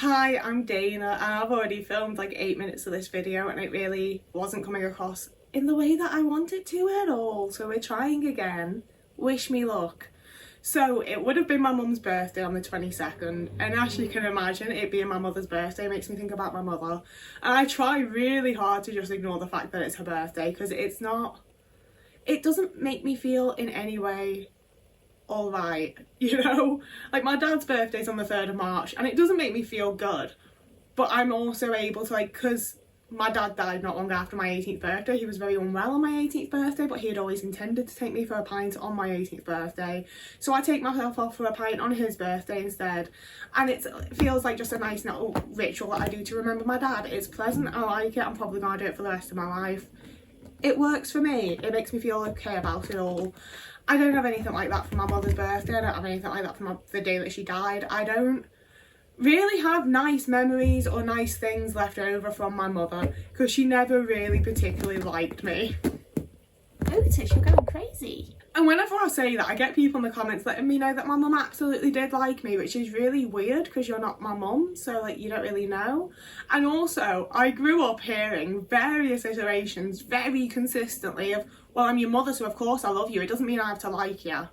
Hi, I'm Dana, and I've already filmed like 8 minutes of this video and it really wasn't coming across in the way that I wanted to at all, so we're trying again. Wish me luck. So it would have been my mum's birthday on the 22nd, and as you can imagine, it being my mother's birthday makes me think about my mother, and I try really hard to just ignore the fact that it's her birthday, because it doesn't make me feel in any way alright, you know? Like, my dad's birthday's on the 3rd of March and it doesn't make me feel good, but I'm also able to, like, because my dad died not long after my 18th birthday. He was very unwell on my 18th birthday, but he had always intended to take me for a pint on my 18th birthday, so I take myself off for a pint on his birthday instead, and it feels like just a nice little ritual that I do to remember my dad. It's pleasant, I like it, I'm probably gonna do it for the rest of my life. It works for me, it makes me feel okay about it all. I don't have anything like that for my mother's birthday. I don't have anything like that for the day that she died. I don't really have nice memories or nice things left over from my mother because she never really particularly liked me. Otis, you're going crazy. And whenever I say that, I get people in the comments letting me know that my mum absolutely did like me, which is really weird because you're not my mum, so like you don't really know. And also, I grew up hearing various iterations very consistently of, well, I'm your mother, so of course I love you. It doesn't mean I have to like you.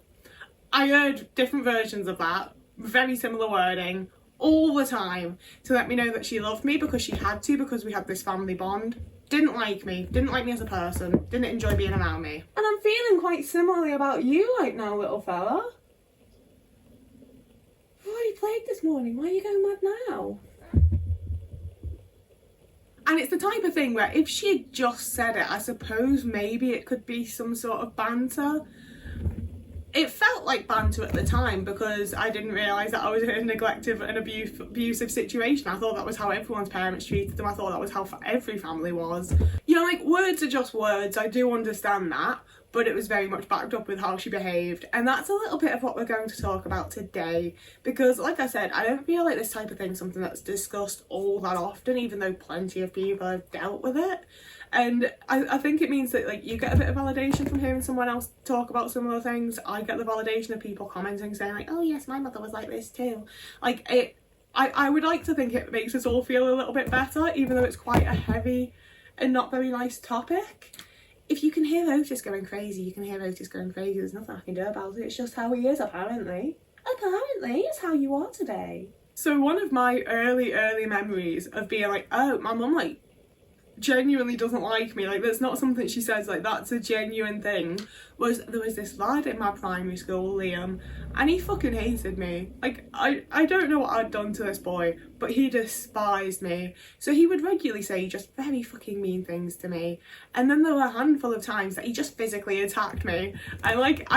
I heard different versions of that, very similar wording, all the time to let me know that she loved me because she had to, because we had this family bond. Didn't like me as a person, didn't enjoy being around me. And I'm feeling quite similarly about you right now, little fella. I've already played this morning, why are you going mad now? And it's the type of thing where if she had just said it, I suppose maybe it could be some sort of banter. It felt like banter at the time because I didn't realise that I was in a neglective and abusive situation. I thought that was how everyone's parents treated them. I thought that was how every family was. You know, like, words are just words. I do understand that. But it was very much backed up with how she behaved. And that's a little bit of what we're going to talk about today. Because, like I said, I don't feel like this type of thing is something that's discussed all that often, even though plenty of people have dealt with it. And I think it means that, like, you get a bit of validation from hearing someone else talk about similar things. I get the validation of people commenting saying, like, oh yes, my mother was like this too. Like, I would like to think it makes us all feel a little bit better, even though it's quite a heavy and not very nice topic. If you can hear Otis going crazy, you can hear Otis going crazy. There's nothing I can do about it. It's just how he is, apparently. Apparently, it's how you are today. So one of my early memories of being like, oh, my mum, like, genuinely doesn't like me, like, that's not something she says, like, that's a genuine thing, was there was this lad in my primary school, Liam, and he fucking hated me. Like, I don't know what I'd done to this boy, but he despised me. So he would regularly say just very fucking mean things to me, and then there were a handful of times that he just physically attacked me, and like,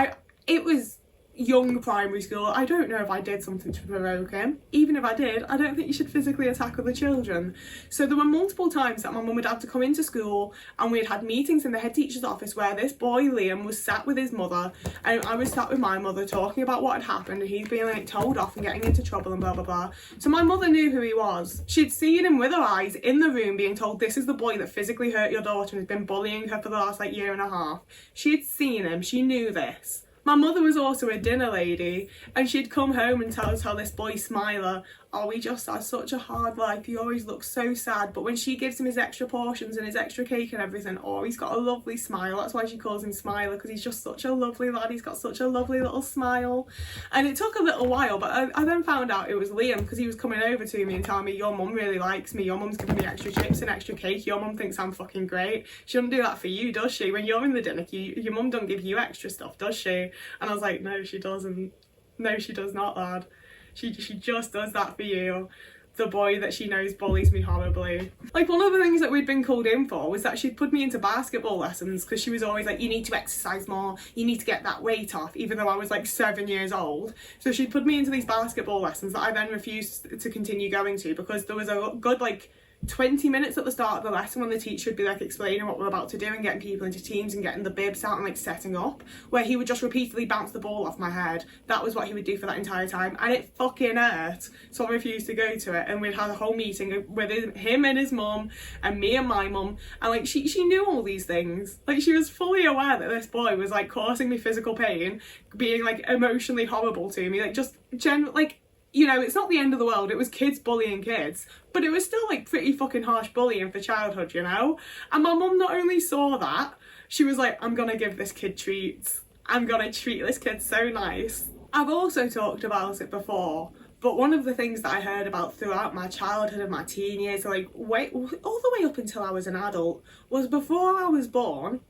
it was young primary school. I don't know if I did something to provoke him. Even if I did, I don't think you should physically attack other children. So there were multiple times that my mum would have to come into school and we'd had meetings in the head teacher's office where this boy Liam was sat with his mother and I was sat with my mother talking about what had happened, and he's being like told off and getting into trouble and blah blah blah. So my mother knew who he was. She'd seen him with her eyes in the room being told, this is the boy that physically hurt your daughter and has been bullying her for the last like year and a half. She'd seen him, she knew this. My mother was also a dinner lady, and she'd come home and tell us how this boy Smiler, oh, he just has such a hard life, he always looks so sad, but when she gives him his extra portions and his extra cake and everything, oh, he's got a lovely smile. That's why she calls him Smiler, because he's just such a lovely lad, he's got such a lovely little smile. And it took a little while, but I then found out it was Liam, because he was coming over to me and telling me, your mum really likes me, your mum's giving me extra chips and extra cake, your mum thinks I'm fucking great. She doesn't do that for you, does she? When you're in the dinner queue, your mum don't give you extra stuff, does she? And I was like, no, she doesn't. No, she does not, lad. She just does that for you. The boy that she knows bullies me horribly. Like, one of the things that we'd been called in for was that she'd put me into basketball lessons because she was always like, you need to exercise more, you need to get that weight off, even though I was like 7 years old. So she'd put me into these basketball lessons that I then refused to continue going to because there was a good like 20 minutes at the start of the lesson when the teacher would be like explaining what we're about to do and getting people into teams and getting the bibs out and like setting up, where he would just repeatedly bounce the ball off my head. That was what he would do for that entire time, and it fucking hurt. So I refused to go to it, and we'd had a whole meeting with him and his mum and me and my mum, and like she knew all these things. Like, she was fully aware that this boy was like causing me physical pain, being like emotionally horrible to me, like just like you know, it's not the end of the world. It was kids bullying kids, but it was still like pretty fucking harsh bullying for childhood, you know? And my mum not only saw that, she was like, I'm gonna give this kid treats. I'm gonna treat this kid so nice. I've also talked about it before, but one of the things that I heard about throughout my childhood and my teen years, like all the way up until I was an adult, was before I was born,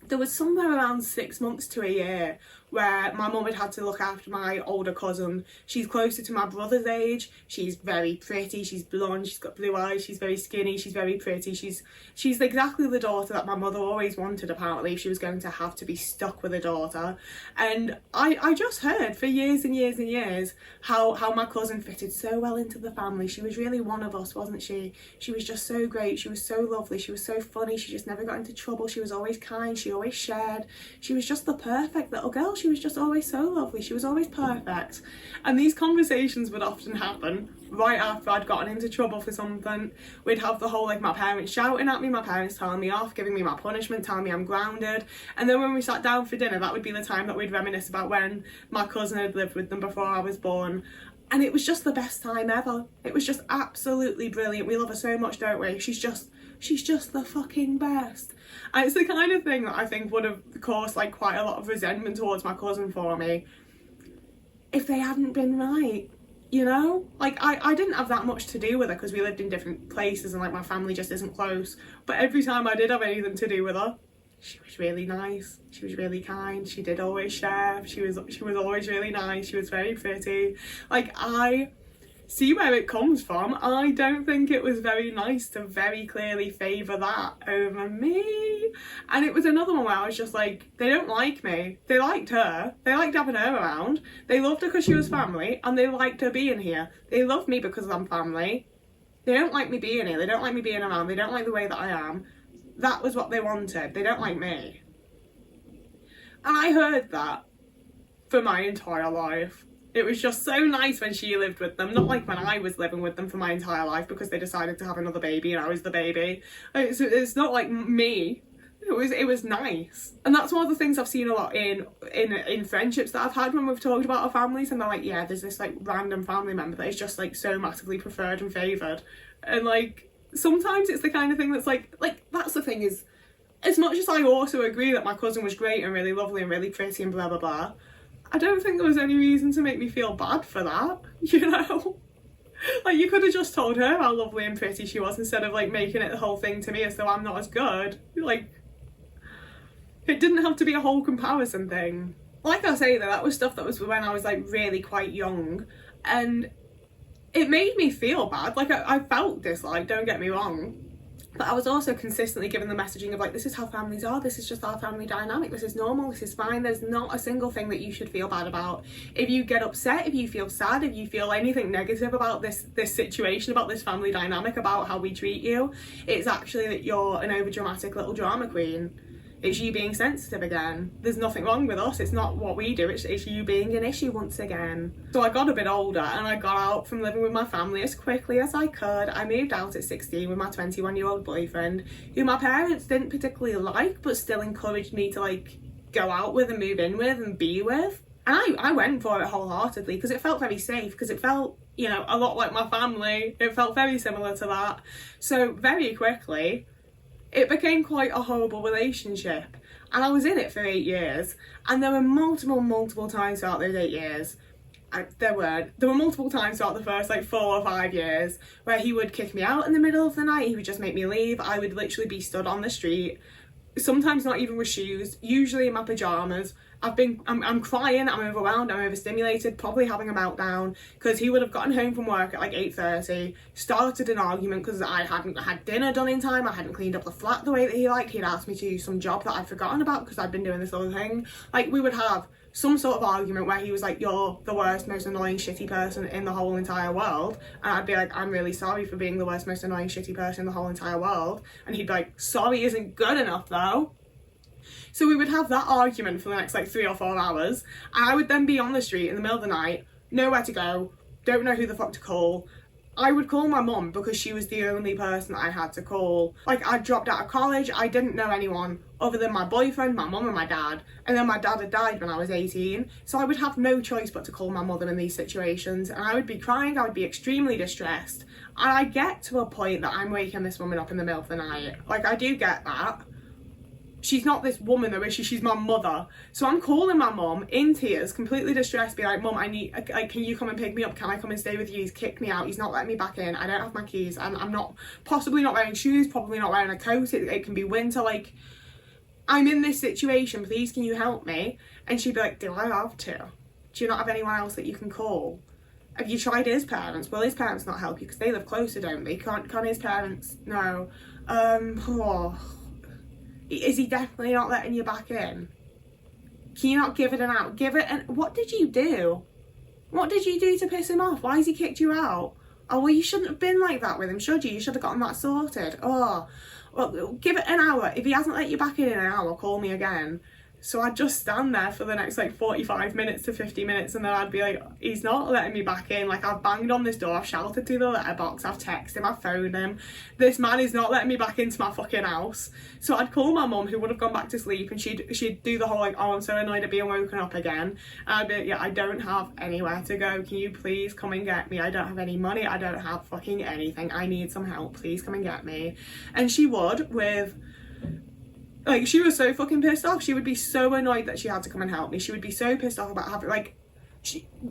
there was somewhere around 6 months to a year where my mum had to look after my older cousin. She's closer to my brother's age. She's very pretty, she's blonde, she's got blue eyes, she's very skinny, she's very pretty. She's exactly the daughter that my mother always wanted, apparently, if she was going to have to be stuck with a daughter. And I just heard for years and years and years how my cousin fitted so well into the family. She was really one of us, wasn't she? She was just so great, she was so lovely, she was so funny, she just never got into trouble, she was always kind, she always shared. She was just the perfect little girl. She was just always so lovely. She was always perfect. And these conversations would often happen right after I'd gotten into trouble for something. We'd have the whole, like, my parents shouting at me, my parents telling me off, giving me my punishment, telling me I'm grounded. And then when we sat down for dinner, that would be the time that we'd reminisce about when my cousin had lived with them before I was born. And it was just the best time ever. It was just absolutely brilliant. We love her so much, don't we? She's just the fucking best. And it's the kind of thing that I think would have caused like quite a lot of resentment towards my cousin for me if they hadn't been right, you know? Like I didn't have that much to do with her because we lived in different places and like my family just isn't close. But every time I did have anything to do with her, she was really nice, she was really kind, she did always share, she was always really nice, she was very pretty. Like, I see where it comes from. I don't think it was very nice to very clearly favour that over me. And it was another one where I was just like, they don't like me. They liked her. They liked having her around. They loved her because she was family, and they liked her being here. They love me because I'm family. They don't like me being here. They don't like me being around. They don't like the way that I am. That was what they wanted. They don't like me. And I heard that for my entire life. It was just so nice when she lived with them, not like when I was living with them for my entire life because they decided to have another baby and I was the baby. It's not like me. It was nice. And that's one of the things I've seen a lot in friendships that I've had when we've talked about our families, and they're like, yeah, there's this like random family member that is just like so massively preferred and favoured. And like sometimes it's the kind of thing that's like that's the thing is, as much as I also agree that my cousin was great and really lovely and really pretty and blah blah blah, I don't think there was any reason to make me feel bad for that, you know? Like, you could have just told her how lovely and pretty she was instead of, like, making it the whole thing to me as though I'm not as good. Like, it didn't have to be a whole comparison thing. Like I say, though, that was stuff that was when I was, like, really quite young. And it made me feel bad. Like, I felt dislike, don't get me wrong. But I was also consistently given the messaging of like, this is how families are, this is just our family dynamic, this is normal, this is fine, there's not a single thing that you should feel bad about. If you get upset, if you feel sad, if you feel anything negative about this situation, about this family dynamic, about how we treat you, it's actually that you're an overdramatic little drama queen. It's you being sensitive again. There's nothing wrong with us. It's not what we do. It's you being an issue once again. So I got a bit older and I got out from living with my family as quickly as I could. I moved out at 16 with my 21-year-old boyfriend, who my parents didn't particularly like, but still encouraged me to like go out with and move in with and be with. And I went for it wholeheartedly because it felt very safe, because it felt, you know, a lot like my family. It felt very similar to that. So very quickly, it became quite a horrible relationship, and I was in it for 8 years, and there were multiple times throughout those 8 years, there were multiple times throughout the first like 4 or 5 years where he would kick me out in the middle of the night. He would just make me leave. I would literally be stood on the street, sometimes not even with shoes, usually in my pyjamas. I'm crying, I'm overwhelmed, I'm overstimulated, probably having a meltdown, because he would have gotten home from work at like 8:30, started an argument because I hadn't had dinner done in time, I hadn't cleaned up the flat the way that he liked. He'd asked me to do some job that I'd forgotten about because I'd been doing this other thing. Like, we would have some sort of argument where he was like, you're the worst, most annoying, shitty person in the whole entire world. And I'd be like, I'm really sorry for being the worst, most annoying, shitty person in the whole entire world. And he'd be like, sorry isn't good enough though. So we would have that argument for the next like 3 or 4 hours, and I would then be on the street in the middle of the night, nowhere to go, don't know who the fuck to call, I would call my mum because she was the only person that I had to call. Like, I dropped out of college, I didn't know anyone other than my boyfriend, my mum and my dad, and then my dad had died when I was 18, so I would have no choice but to call my mother in these situations, and I would be crying, I would be extremely distressed, and I get to a point that I'm waking this woman up in the middle of the night. Like, I do get that. She's not this woman though, is she? She's my mother. So I'm calling my mum in tears, completely distressed, be like, Mum, I need, like, can you come and pick me up? Can I come and stay with you? He's kicked me out. He's not letting me back in. I don't have my keys. I'm not, possibly not wearing shoes, probably not wearing a coat. It can be winter. Like, I'm in this situation. Please, can you help me? And she'd be like, do I have to? Do you not have anyone else that you can call? Have you tried his parents? Will his parents not help you? Because they live closer, don't they? Can't his parents? No. Is he definitely not letting you back in? Can you not give it an out? Give it an... What did you do? What did you do to piss him off? Why has he kicked you out? Oh, well, you shouldn't have been like that with him, should you? You should have gotten that sorted. Oh, well, give it an hour. If he hasn't let you back in an hour, call me again. So I'd just stand there for the next like 45 minutes to 50 minutes, and then I'd be like, he's not letting me back in. Like, I've banged on this door, I've shouted through the letterbox, I've texted him, I've phoned him. This man is not letting me back into my fucking house. So I'd call my mum, who would have gone back to sleep, and she'd do the whole like, oh, I'm so annoyed at being woken up again. And I'd be like, yeah, I don't have anywhere to go. Can you please come and get me? I don't have any money. I don't have fucking anything. I need some help. Please come and get me. And she would, with... Like, she was so fucking pissed off. She would be so annoyed that she had to come and help me. She would be so pissed off about having, like,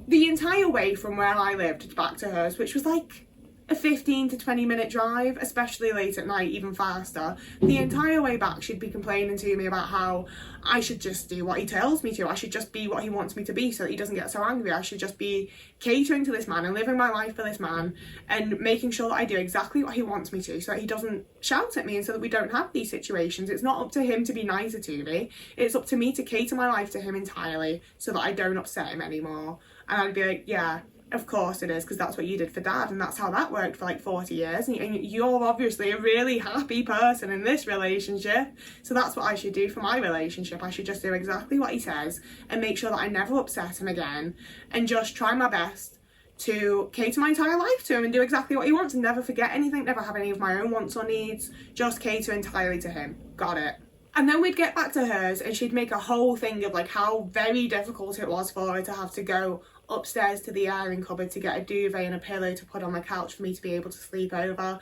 the entire way from where I lived back to hers, which was like a 15 to 20 minute drive, especially late at night, even faster. The entire way back, she'd be complaining to me about how I should just do what he tells me to. I should just be what he wants me to be so that he doesn't get so angry. I should just be catering to this man and living my life for this man and making sure that I do exactly what he wants me to so that he doesn't shout at me and so that we don't have these situations. It's not up to him to be nicer to me. It's up to me to cater my life to him entirely so that I don't upset him anymore. And I'd be like, yeah, of course it is, because that's what you did for Dad, and that's how that worked for like 40 years, and you're obviously a really happy person in this relationship, so that's what I should do for my relationship. I should just do exactly what he says and make sure that I never upset him again, and just try my best to cater my entire life to him and do exactly what he wants and never forget anything, never have any of my own wants or needs, just cater entirely to him. Got it. And then we'd get back to hers and she'd make a whole thing of like how very difficult it was for her to have to go upstairs to the airing cupboard to get a duvet and a pillow to put on the couch for me to be able to sleep over.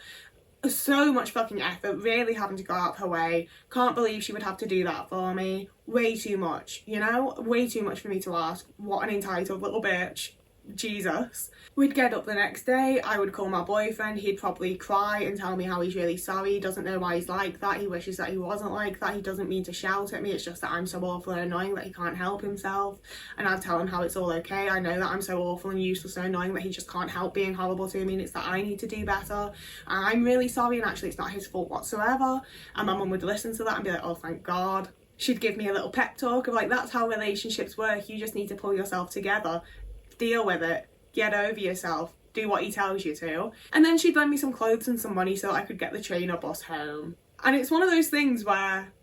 So much fucking effort, really having to go out of her way. Can't believe she would have to do that for me. Way too much, you know? Way too much for me to ask. What an entitled little bitch. Jesus. We'd get up the next day, I would call my boyfriend, he'd probably cry and tell me how he's really sorry, he doesn't know why he's like that, he wishes that he wasn't like that, he doesn't mean to shout at me, it's just that I'm so awful and annoying that he can't help himself. And I'd tell him how it's all okay, I know that I'm so awful and useless and annoying that he just can't help being horrible to me, and it's that I need to do better, and I'm really sorry, and actually it's not his fault whatsoever. And my mum would listen to that and be like, oh thank God. She'd give me a little pep talk of like, that's how relationships work, you just need to pull yourself together, deal with it, get over yourself, do what he tells you to. And then she'd lend me some clothes and some money so that I could get the train or bus home. And it's one of those things where,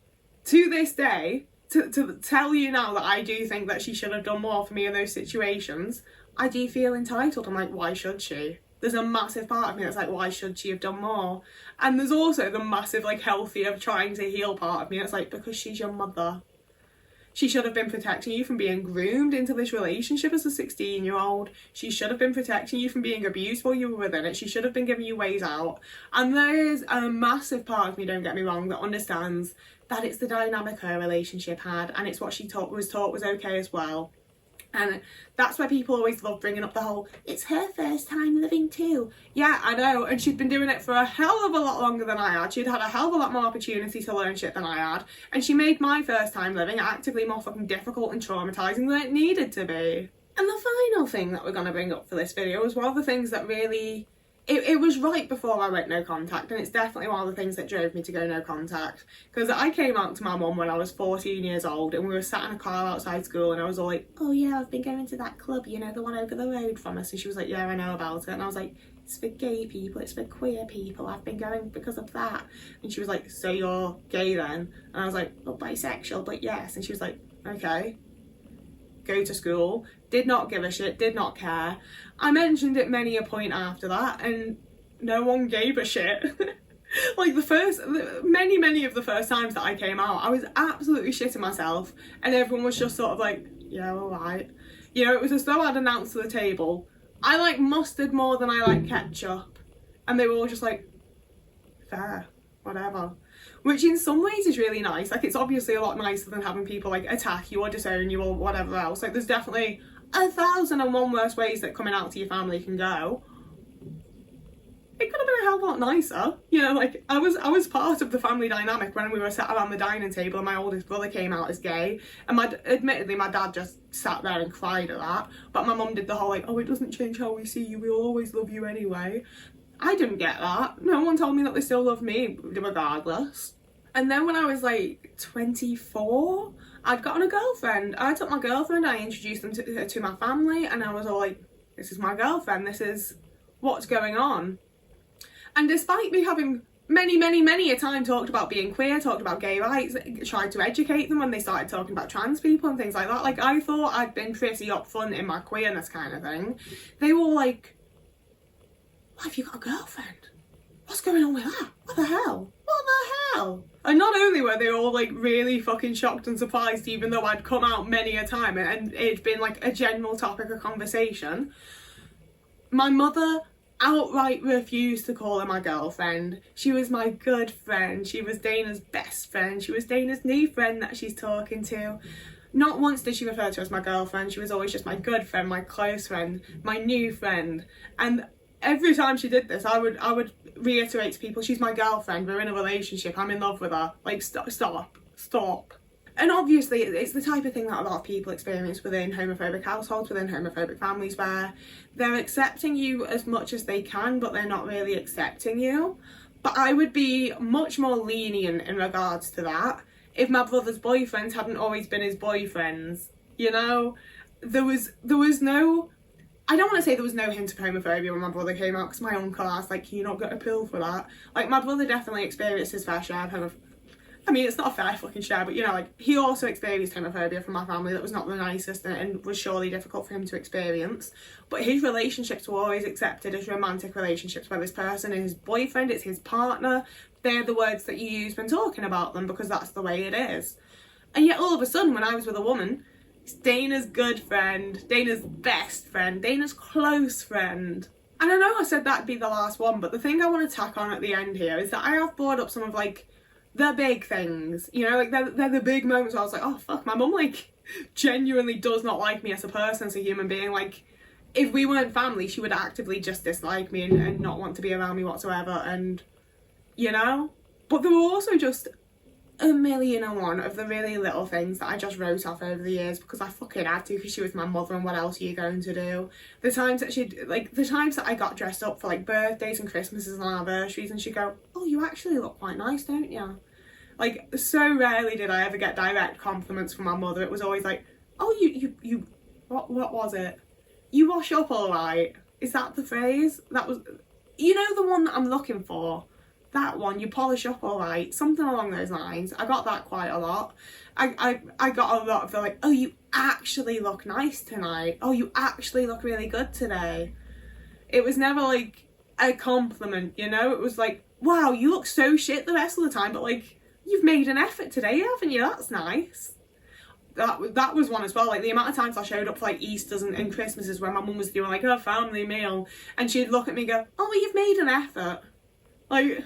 to this day, to tell you now that I do think that she should have done more for me in those situations, I do feel entitled. I'm like, why should she? There's a massive part of me that's like, why should she have done more? And there's also the massive, like, healthy of trying to heal part of me that's like, because she's your mother. She should have been protecting you from being groomed into this relationship as a 16-year-old. She should have been protecting you from being abused while you were within it. She should have been giving you ways out. And there is a massive part of me, don't get me wrong, that understands that it's the dynamic her relationship had, and it's what she was taught was okay as well. And that's why people always love bringing up the whole, it's her first time living too. Yeah, I know, and she'd been doing it for a hell of a lot longer than I had. She'd had a hell of a lot more opportunity to learn shit than I had, and she made my first time living actively more fucking difficult and traumatising than it needed to be. And the final thing that we're going to bring up for this video is one of the things that really... It was right before I went no contact, and it's definitely one of the things that drove me to go no contact. Because I came out to my mum when I was 14 years old, and we were sat in a car outside school, and I was all like, oh yeah, I've been going to that club, you know, the one over the road from us. And she was like, yeah, I know about it. And I was like, it's for gay people, it's for queer people, I've been going because of that. And she was like, so you're gay then? And I was like, well, bisexual, but yes. And she was like, okay, go to school, did not give a shit, did not care. I mentioned it many a point after that and no one gave a shit. Like many of the first times that I came out, I was absolutely shitting myself and everyone was just sort of like, yeah, alright. You know, it was as though I'd announced to the table, I like mustard more than I like ketchup. And they were all just like, fair, whatever. Which in some ways is really nice. Like, it's obviously a lot nicer than having people like attack you or disown you or whatever else. Like, there's definitely 1,001 worse ways that coming out to your family can go. It could have been a hell of a lot nicer. You know, like, I was part of the family dynamic when we were sat around the dining table and my oldest brother came out as gay. And admittedly, my dad just sat there and cried at that. But my mum did the whole, like, oh, it doesn't change how we see you. We'll always love you anyway. I didn't get that. No one told me that they still love me regardless. And then when I was, like, 24, I'd gotten a girlfriend. I took my girlfriend, I introduced them to my family, and I was all like, this is my girlfriend, this is what's going on. And despite me having many a time talked about being queer, talked about gay rights, tried to educate them when they started talking about trans people and things like that, like, I thought I'd been pretty upfront in my queerness kind of thing. They were all like, why have you got a girlfriend? What's going on with that? What the hell? What the hell? And not only were they all like really fucking shocked and surprised, even though I'd come out many a time and it'd been like a general topic of conversation, my mother outright refused to call her my girlfriend. She was my good friend. She was Dana's best friend. She was Dana's new friend that she's talking to. Not once did she refer to her as my girlfriend. She was always just my good friend, my close friend, my new friend. And every time she did this, I would reiterate to people, she's my girlfriend, we're in a relationship, I'm in love with her. Like, stop. And obviously, it's the type of thing that a lot of people experience within homophobic households, within homophobic families, where they're accepting you as much as they can, but they're not really accepting you. But I would be much more lenient in regards to that if my brother's boyfriends hadn't always been his boyfriends. You know, there was no... I don't want to say there was no hint of homophobia when my brother came out, because my uncle asked, like, can you not get a pill for that? Like, my brother definitely experienced his fair share of homophobia. I mean, it's not a fair fucking share, but, you know, like, he also experienced homophobia from my family that was not the nicest and was surely difficult for him to experience. But his relationships were always accepted as romantic relationships, where this person is his boyfriend, it's his partner. They're the words that you use when talking about them, because that's the way it is. And yet, all of a sudden, when I was with a woman, it's Dana's good friend, Dana's best friend, Dana's close friend. And I know I said that'd be the last one, but the thing I want to tack on at the end here is that I have brought up some of, like, the big things, you know, like, they're the big moments where I was like, oh, fuck, my mum, like, genuinely does not like me as a person, as a human being. Like, if we weren't family, she would actively just dislike me and not want to be around me whatsoever, and, you know? But there were also just 1,000,001 of the really little things that I just wrote off over the years because I fucking had to, because she was my mother and what else are you going to do? The times that I got dressed up for, like, birthdays and Christmases and anniversaries, and she'd go, oh, you actually look quite nice, don't you? Like, so rarely did I ever get direct compliments from my mother. It was always like, oh, you what was it? You wash up all right. Is that the phrase? That was, you know, the one that I'm looking for. That one, you polish up all right, something along those lines. I got that quite a lot. I got a lot of the, like, oh, you actually look nice tonight. Oh, you actually look really good today. It was never like a compliment, you know? It was like, wow, you look so shit the rest of the time, but, like, you've made an effort today, haven't you? That's nice. That was one as well. Like, the amount of times I showed up for, like, Easters and Christmases where my mum was doing, like, a family meal, and she'd look at me and go, oh, well, you've made an effort. Like...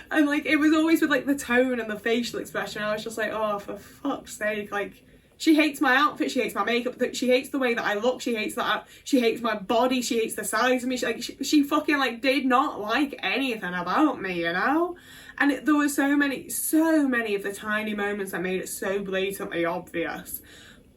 And, like, it was always with, like, the tone and the facial expression. I was just like, oh, for fuck's sake. Like, she hates my outfit, she hates my makeup, she hates the way that I look, she hates my body, she hates the size of me. She fucking, like, did not like anything about me, you know? And there were so many of the tiny moments that made it so blatantly obvious.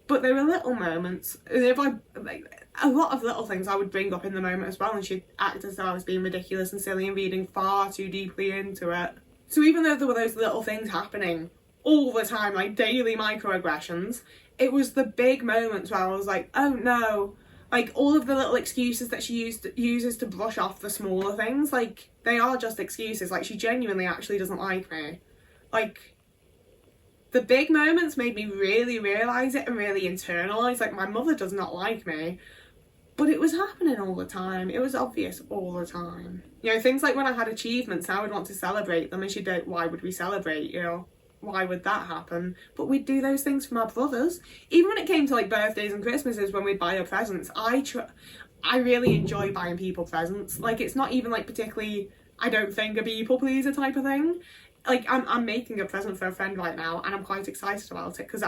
But there were little moments. If I, like, a lot of little things I would bring up in the moment as well, and she'd act as though I was being ridiculous and silly and reading far too deeply into it. So even though there were those little things happening all the time, like daily microaggressions, it was the big moments where I was like, oh no, like, all of the little excuses that she uses to brush off the smaller things, like, they are just excuses. Like, she genuinely actually doesn't like me. Like, the big moments made me really realise it and really internalise, like, my mother does not like me. But it was happening all the time. It was obvious all the time. You know, things like when I had achievements, I would want to celebrate them, and she'd be like, why would we celebrate, you know? Why would that happen? But we'd do those things for my brothers. Even when it came to, like, birthdays and Christmases, when we'd buy her presents, I really enjoy buying people presents. Like, it's not even, like, particularly, I don't think, a people pleaser type of thing. Like, I'm making a present for a friend right now, and I'm quite excited about it, because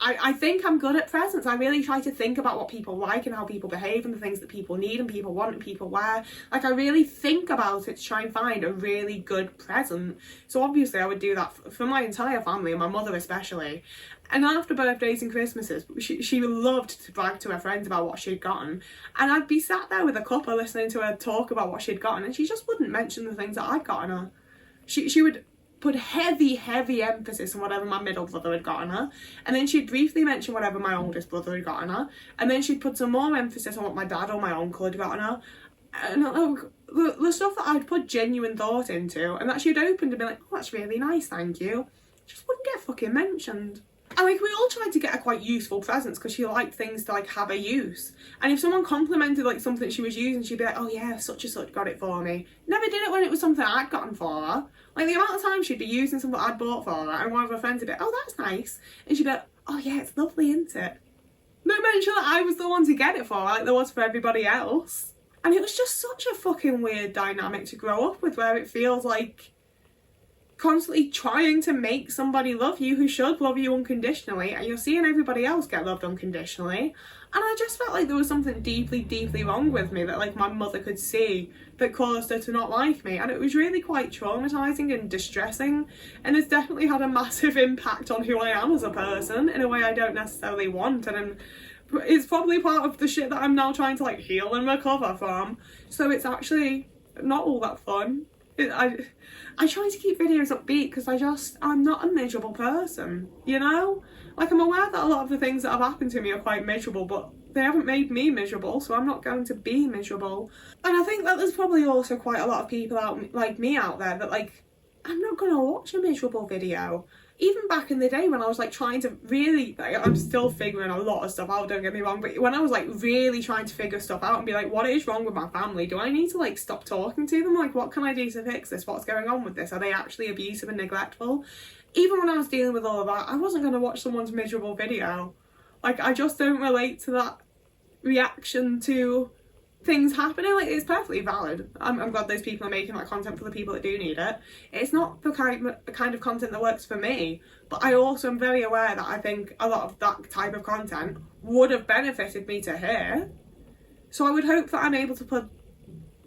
I think I'm good at presents. I really try to think about what people like and how people behave and the things that people need and people want and people wear. Like, I really think about it to try and find a really good present. So obviously I would do that for my entire family, and my mother especially. And after birthdays and Christmases, she loved to brag to her friends about what she'd gotten. And I'd be sat there with a cuppa listening to her talk about what she'd gotten, and she just wouldn't mention the things that I'd gotten her. She would put heavy emphasis on whatever my middle brother had gotten her, and then she'd briefly mention whatever my oldest brother had gotten her, and then she'd put some more emphasis on what my dad or my uncle had gotten her. And the stuff that I'd put genuine thought into, and that she'd opened and be like, oh, that's really nice, thank you, just wouldn't get fucking mentioned. And, like, we all tried to get her quite useful presents because she liked things to, like, have a use. And if someone complimented, like, something she was using, she'd be like, oh yeah, such and such got it for me. Never did it when it was something I'd gotten for her. Like, the amount of time she'd be using something I'd bought for her, and one of her friends would be like, oh, that's nice. And she'd be like, oh yeah, it's lovely, isn't it? No mention that I was the one to get it for her, like there was for everybody else. And it was just such a fucking weird dynamic to grow up with, where it feels like constantly trying to make somebody love you who should love you unconditionally, and you're seeing everybody else get loved unconditionally. And I just felt like there was something deeply wrong with me that, like, my mother could see that caused her to not like me, and it was really quite traumatizing and distressing, and it's definitely had a massive impact on who I am as a person in a way I don't necessarily want, and it's probably part of the shit that I'm now trying to, like, heal and recover from. So it's actually not all that fun. I try to keep videos upbeat because I'm not a miserable person, you know? Like, I'm aware that a lot of the things that have happened to me are quite miserable, but they haven't made me miserable, so I'm not going to be miserable. And I think that there's probably also quite a lot of people like me out there that, like, I'm not going to watch a miserable video. Even back in the day when I was, like, trying to really, like, I'm still figuring a lot of stuff out, don't get me wrong, but when I was, like, really trying to figure stuff out and be like, what is wrong with my family? Do I need to, like, stop talking to them? Like, what can I do to fix this? What's going on with this? Are they actually abusive and neglectful? Even when I was dealing with all of that, I wasn't going to watch someone's miserable video. Like, I just don't relate to that reaction to things happening. Like, it's perfectly valid. I'm glad those people are making that content for the people that do need it. It's not the kind of content that works for me, but I also am very aware that I think a lot of that type of content would have benefited me to hear. So I would hope that I'm able to put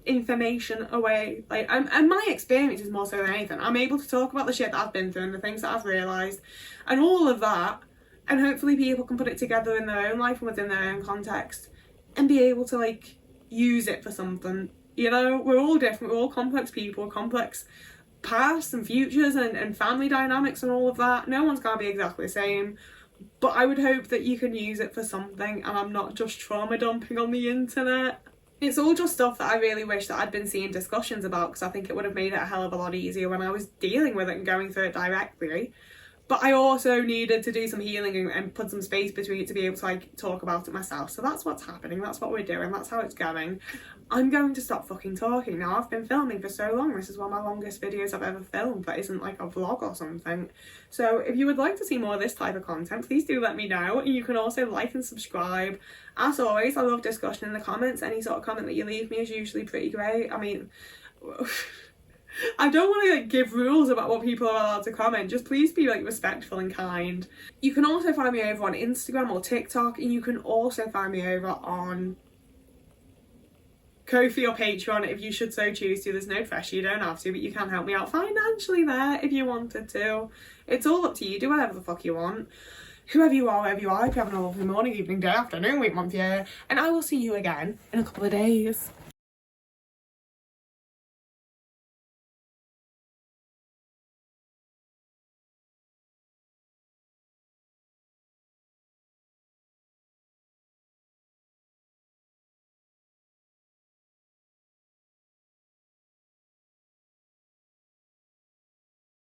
information away, like, and my experience is more so than anything. I'm able to talk about the shit that I've been through and the things that I've realised and all of that, and hopefully people can put it together in their own life and within their own context and be able to, like, use it for something. You know, we're all different, we're all complex people, complex pasts and futures and family dynamics and all of that. No one's gonna be exactly the same, but I would hope that you can use it for something and I'm not just trauma dumping on the internet. It's all just stuff that I really wish that I'd been seeing discussions about, because I think it would have made it a hell of a lot easier when I was dealing with it and going through it directly. But I also needed to do some healing and put some space between it to be able to, like, talk about it myself. So that's what's happening, that's what we're doing, that's how it's going. I'm going to stop fucking talking now. I've been filming for so long. This is one of my longest videos I've ever filmed that isn't like a vlog or something. So if you would like to see more of this type of content, please do let me know. And you can also like and subscribe. As always, I love discussion in the comments. Any sort of comment that you leave me is usually pretty great. I mean, I don't want to, like, give rules about what people are allowed to comment. Just please be, like, respectful and kind. You can also find me over on Instagram or TikTok, and you can also find me over on Ko-fi or Patreon if you should so choose to. There's no pressure, you don't have to, but you can help me out financially there if you wanted to. It's all up to you, do whatever the fuck you want. Whoever you are, wherever you are, if you're having a lovely morning, evening, day, afternoon, week, month, year, and I will see you again in a couple of days.